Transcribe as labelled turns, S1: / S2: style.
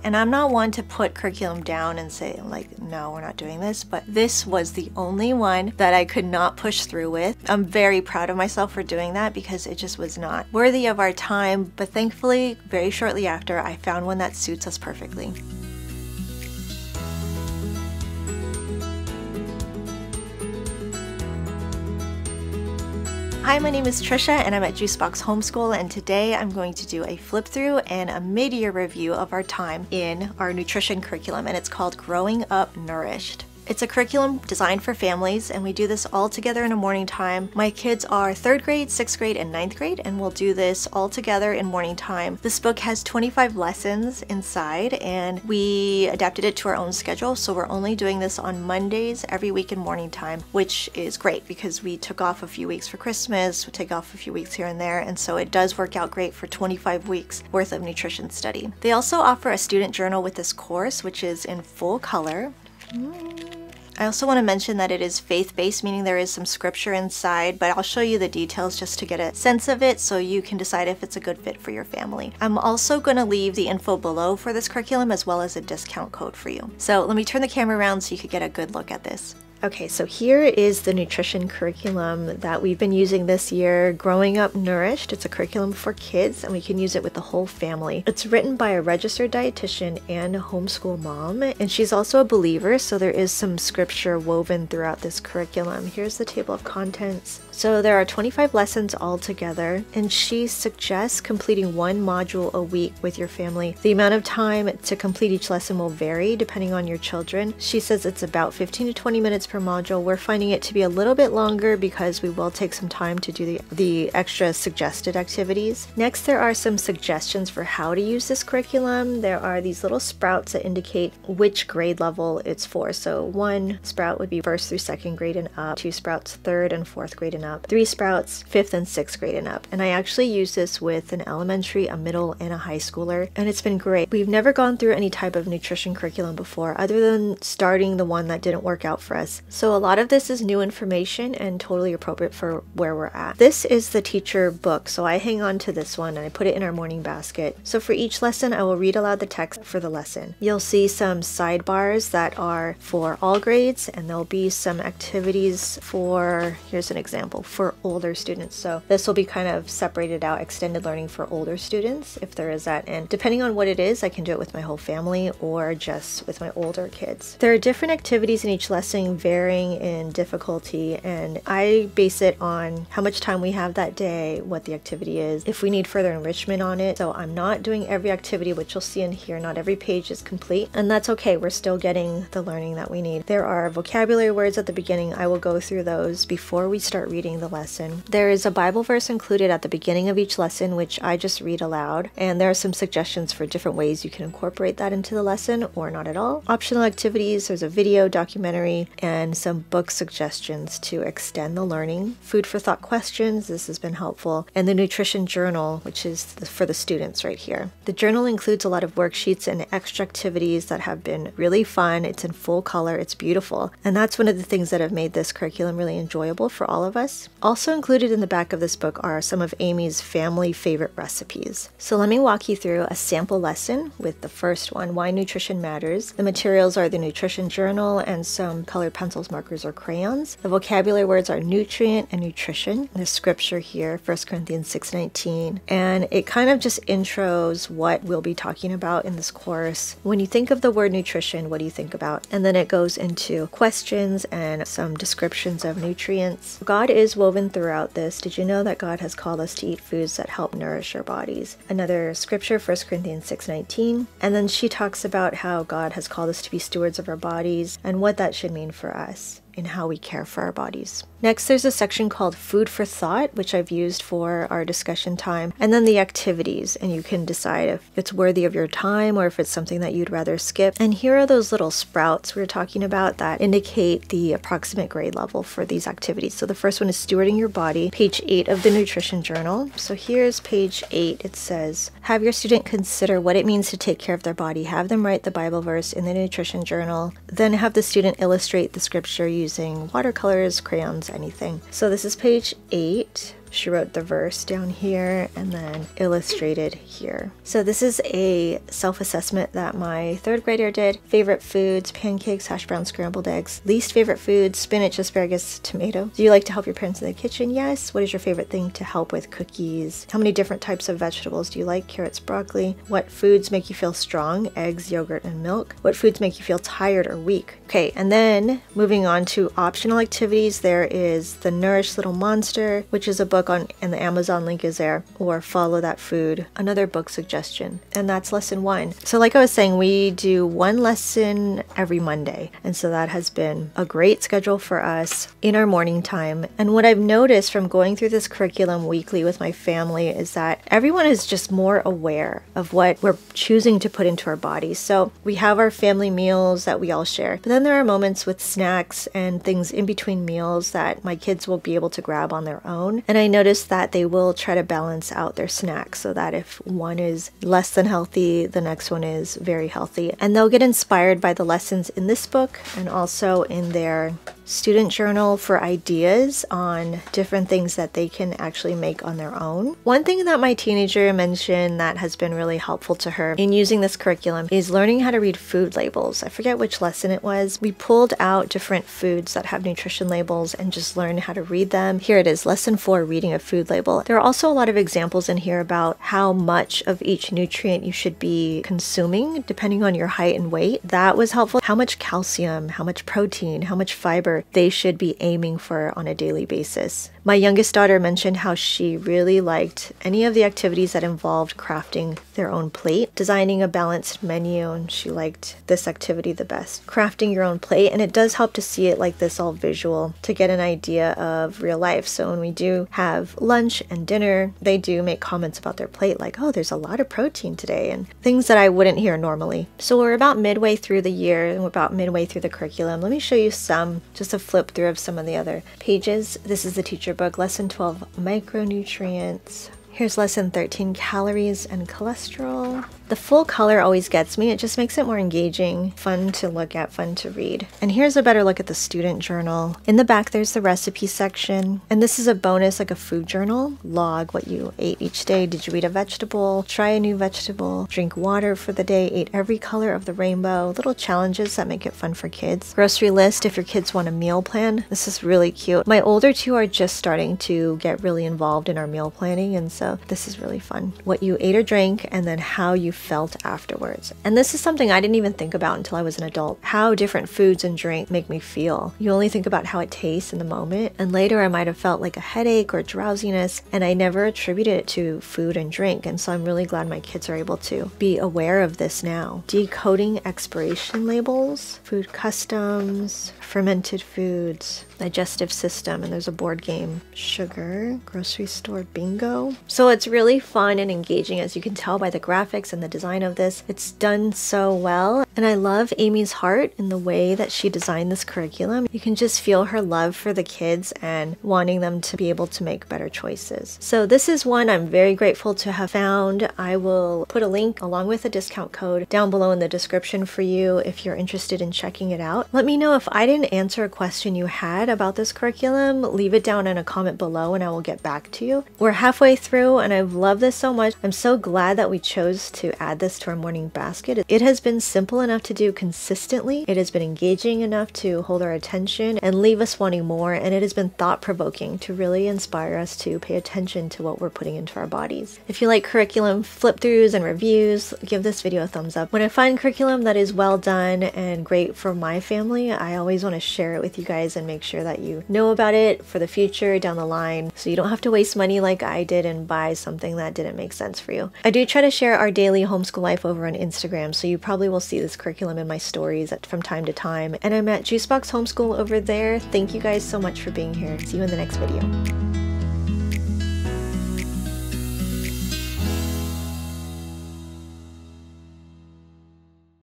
S1: And I'm not one to put curriculum down and say like, no, we're not doing this, but this was the only one that I could not push through with. I'm very proud of myself for doing that because it just was not worthy of our time, but thankfully, very shortly after, I found one that suits us perfectly. Hi, my name is Trisha and I'm at Juicebox Homeschool, and today I'm going to do a flip through and a mid-year review of our time in our nutrition curriculum, and it's called Growing Up Nourished. It's a curriculum designed for families, and we do this all together in a morning time. My kids are 3rd grade, 6th grade, and 9th grade, and we'll do this all together in morning time. This book has 25 lessons inside, and we adapted it to our own schedule, so we're only doing this on Mondays every week in morning time, which is great because we took off a few weeks for Christmas, we take off a few weeks here and there, and so it does work out great for 25 weeks worth of nutrition study. They also offer a student journal with this course, which is in full color. I also want to mention that it is faith-based, meaning there is some scripture inside, but I'll show you the details just to get a sense of it so you can decide if it's a good fit for your family. I'm also going to leave the info below for this curriculum as well as a discount code for you. So let me turn the camera around so you can get a good look at this. Okay, so here is the nutrition curriculum that we've been using this year, Growing Up Nourished. It's a curriculum for kids and we can use it with the whole family. It's written by a registered dietitian and a homeschool mom, and she's also a believer, so there is some scripture woven throughout this curriculum. Here's the table of contents. So there are 25 lessons all together, and she suggests completing 1 module a week with your family. The amount of time to complete each lesson will vary depending on your children. She says it's about 15 to 20 minutes per module. We're finding it to be a little bit longer because we will take some time to do the extra suggested activities. Next, there are some suggestions for how to use this curriculum. There are these little sprouts that indicate which grade level it's for. So 1 sprout would be 1st through 2nd grade and up, 2 sprouts 3rd and 4th grade and up, 3 sprouts 5th and 6th grade and up. And I actually use this with an elementary, a middle, and a high schooler, and it's been great. We've never gone through any type of nutrition curriculum before other than starting the one that didn't work out for us. So a lot of this is new information and totally appropriate for where we're at. This is the teacher book, so I hang on to this one and I put it in our morning basket. So for each lesson, I will read aloud the text for the lesson. You'll see some sidebars that are for all grades, and there'll be some activities for, here's an example, for older students. So this will be kind of separated out, extended learning for older students, if there is that. And depending on what it is, I can do it with my whole family or just with my older kids. There are different activities in each lesson, varying in difficulty, and I base it on how much time we have that day, what the activity is, if we need further enrichment on it. So I'm not doing every activity, which you'll see in here. Not every page is complete, and that's okay. We're still getting the learning that we need. There are vocabulary words at the beginning. I will go through those before we start reading the lesson. There is a Bible verse included at the beginning of each lesson, which I just read aloud, and there are some suggestions for different ways you can incorporate that into the lesson or not at all. Optional activities, there's a video, documentary, and some book suggestions to extend the learning. Food for thought questions, this has been helpful. And the nutrition journal, which is for the students right here. The journal includes a lot of worksheets and extra activities that have been really fun. It's in full color, it's beautiful. And that's one of the things that have made this curriculum really enjoyable for all of us. Also included in the back of this book are some of Amy's family favorite recipes. So let me walk you through a sample lesson with the first one, Why Nutrition Matters. The materials are the nutrition journal and some colored pencils, markers, or crayons. The vocabulary words are nutrient and nutrition. There's scripture here, 1 Corinthians 6:19, and it kind of just intros what we'll be talking about in this course. When you think of the word nutrition, what do you think about? And then it goes into questions and some descriptions of nutrients. God is woven throughout this. Did you know that God has called us to eat foods that help nourish our bodies? Another scripture, 1 Corinthians 6:19, and then she talks about how God has called us to be stewards of our bodies and what that should mean for us in how we care for our bodies. Next, there's a section called Food for Thought, which I've used for our discussion time, and then the activities, and you can decide if it's worthy of your time or if it's something that you'd rather skip. And here are those little sprouts we were talking about that indicate the approximate grade level for these activities. So the first one is Stewarding Your Body, page 8 of the Nutrition Journal. So here's page 8. It says, have your student consider what it means to take care of their body. Have them write the Bible verse in the Nutrition Journal. Then have the student illustrate the scripture using watercolors, crayons, anything. So this is page 8. She wrote the verse down here and then illustrated here. So this is a self-assessment that my 3rd grader did. Favorite foods: pancakes, hash browns, scrambled eggs. Least favorite foods: spinach, asparagus, tomato. Do you like to help your parents in the kitchen? Yes. What is your favorite thing to help with? Cookies. How many different types of vegetables do you like? Carrots, broccoli. What foods make you feel strong? Eggs, yogurt, and milk. What foods make you feel tired or weak? Okay, and then moving on to optional activities, there is The Nourished Little Monster, which is a book on, and the Amazon link is there, or Follow That Food, another book suggestion, and that's lesson 1. So like I was saying, we do 1 lesson every Monday, and so that has been a great schedule for us in our morning time. And what I've noticed from going through this curriculum weekly with my family is that everyone is just more aware of what we're choosing to put into our bodies. So we have our family meals that we all share, but then there are moments with snacks and things in between meals that my kids will be able to grab on their own. And I noticed that they will try to balance out their snacks so that if one is less than healthy, the next one is very healthy. And they'll get inspired by the lessons in this book and also in their student journal for ideas on different things that they can actually make on their own. One thing that my teenager mentioned that has been really helpful to her in using this curriculum is learning how to read food labels. I forget which lesson it was. We pulled out different foods that have nutrition labels and just learned how to read them. Here it is, lesson 4, reading a food label. There are also a lot of examples in here about how much of each nutrient you should be consuming depending on your height and weight. That was helpful. How much calcium, how much protein, how much fiber they should be aiming for on a daily basis. My youngest daughter mentioned how she really liked any of the activities that involved crafting their own plate, designing a balanced menu, and she liked this activity the best. Crafting your own plate, and it does help to see it like this all visual to get an idea of real life. So when we do have lunch and dinner, they do make comments about their plate like, oh, there's a lot of protein today, and things that I wouldn't hear normally. So we're about midway through the year and we're about midway through the curriculum. Let me show you just a flip through of some of the other pages. This is the teacher book, lesson 12, micronutrients. Here's lesson 13, calories and cholesterol. The full color always gets me. It just makes it more engaging, fun to look at, fun to read. And here's a better look at the student journal. In the back, there's the recipe section. And this is a bonus, like a food journal. Log what you ate each day. Did you eat a vegetable? Try a new vegetable. Drink water for the day. Ate every color of the rainbow. Little challenges that make it fun for kids. Grocery list if your kids want a meal plan. This is really cute. My older 2 are just starting to get really involved in our meal planning, and so this is really fun. What you ate or drank, and then how you felt afterwards. And this is something I didn't even think about until I was an adult. How different foods and drink make me feel. You only think about how it tastes in the moment, and later I might have felt like a headache or drowsiness, and I never attributed it to food and drink. And so I'm really glad my kids are able to be aware of this now. Decoding expiration labels, food customs, fermented foods, digestive system, and there's a board game, sugar, grocery store bingo. So it's really fun and engaging, as you can tell by the graphics and the design of this. It's done so well, and I love Amy's heart in the way that she designed this curriculum. You can just feel her love for the kids and wanting them to be able to make better choices. So this is one I'm very grateful to have found. I will put a link along with a discount code down below in the description for you if you're interested in checking it out. Let me know if I didn't answer a question you had about this curriculum. Leave it down in a comment below and I will get back to you. We're halfway through and I've loved this so much. I'm so glad that we chose to add this to our morning basket. It has been simple enough to do consistently. It has been engaging enough to hold our attention and leave us wanting more, and it has been thought-provoking to really inspire us to pay attention to what we're putting into our bodies. If you like curriculum flip-throughs and reviews, give this video a thumbs up. When I find curriculum that is well done and great for my family, I always want to share it with you guys and make sure that you know about it for the future down the line, so you don't have to waste money like I did and buy something that didn't make sense for you. I do try to share our daily homeschool life over on Instagram, so you probably will see this curriculum in my stories from time to time. And I'm at Juicebox Homeschool over there. Thank you guys so much for being here. See you in the next video.